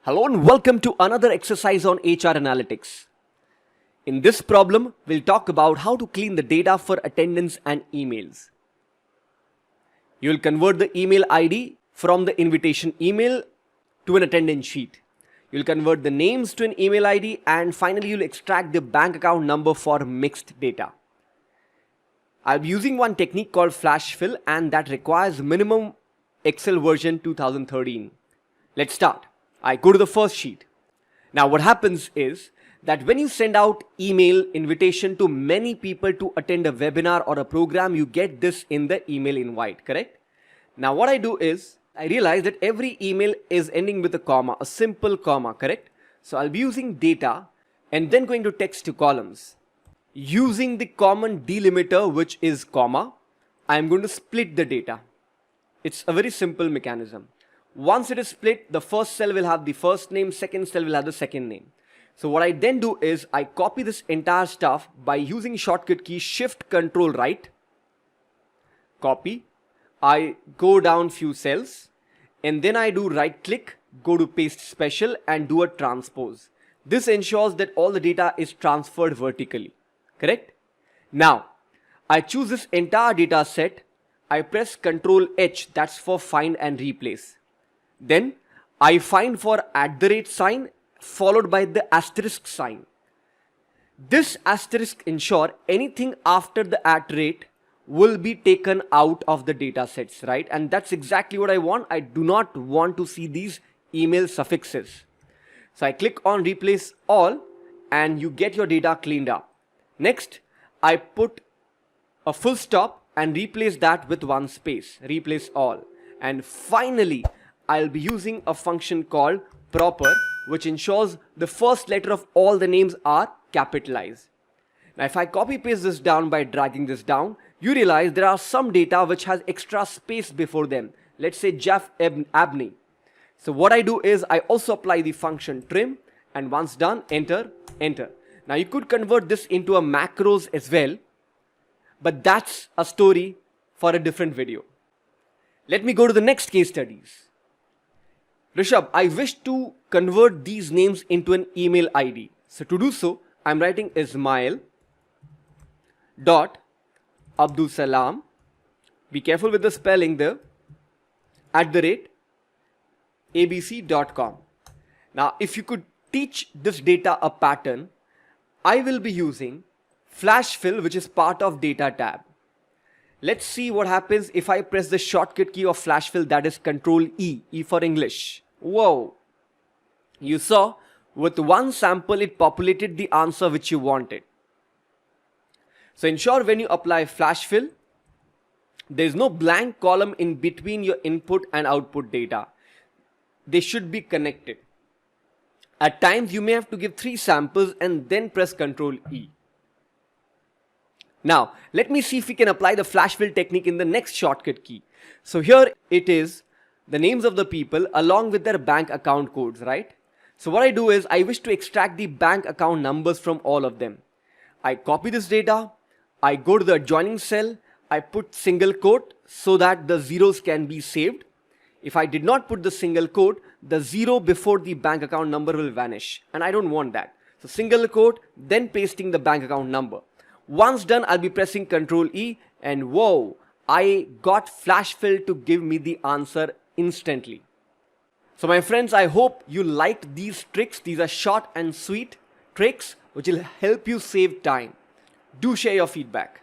Hello and welcome to another exercise on HR analytics. In this problem, we'll talk about how to clean the data for attendance and emails. You'll convert the email ID from the invitation email to an attendance sheet. You'll convert the names to an email ID, and finally you'll extract the bank account number for mixed data. I'll be using one technique called flash fill, and that requires minimum Excel version 2013. Let's start. I go to the first sheet. Now what happens is that when you send out email invitation to many people to attend a webinar or a program, you get this in the email invite, correct? Now what I do is I realize that every email is ending with a comma, a simple comma, correct? So I'll be using data and then going to text to columns. Using the common delimiter, which is comma, I'm going to split the data. It's a very simple mechanism. Once it is split, the first cell will have the first name, second cell will have the second name. So what I then do is I copy this entire stuff by using shortcut key Shift Control Right. Copy. I go down few cells and then I do right click, go to paste special and do a transpose. This ensures that all the data is transferred vertically. Correct? Now, I choose this entire data set. I press Ctrl H, that's for find and replace. Then I find for @ sign followed by the asterisk sign. This asterisk ensure anything after the @ will be taken out of the data sets, right? And that's exactly what I want. I do not want to see these email suffixes. So I click on replace all and you get your data cleaned up. Next, I put a full stop and replace that with one space, replace all. And finally, I'll be using a function called proper, which ensures the first letter of all the names are capitalized. Now, if I copy paste this down by dragging this down, you realize there are some data which has extra space before them. Let's say Jeff Abney. So what I do is I also apply the function trim, and once done, enter, enter. Now you could convert this into a macros as well, but that's a story for a different video. Let me go to the next case studies. Rishabh, I wish to convert these names into an email ID. So to do so, I'm writing Ismail dot Abdul Salam. Be careful with the spelling there. @abc.com. Now, if you could teach this data a pattern, I will be using flash fill, which is part of data tab. Let's see what happens if I press the shortcut key of flash fill, that is Control E, E for English. Whoa! You saw with one sample it populated the answer which you wanted. So ensure when you apply flash fill, there is no blank column in between your input and output data. They should be connected. At times you may have to give 3 samples and then press Control E. Now, let me see if we can apply the flash fill technique in the next shortcut key. So here it is the names of the people along with their bank account codes, right? So what I do is I wish to extract the bank account numbers from all of them. I copy this data, I go to the adjoining cell, I put single quote so that the zeros can be saved. If I did not put the single quote, the 0 before the bank account number will vanish, and I don't want that. So single quote, then pasting the bank account number. Once done, I'll be pressing Control E, and whoa, I got flash fill to give me the answer instantly. So my friends, I hope you liked these tricks. These are short and sweet tricks which will help you save time. Do share your feedback.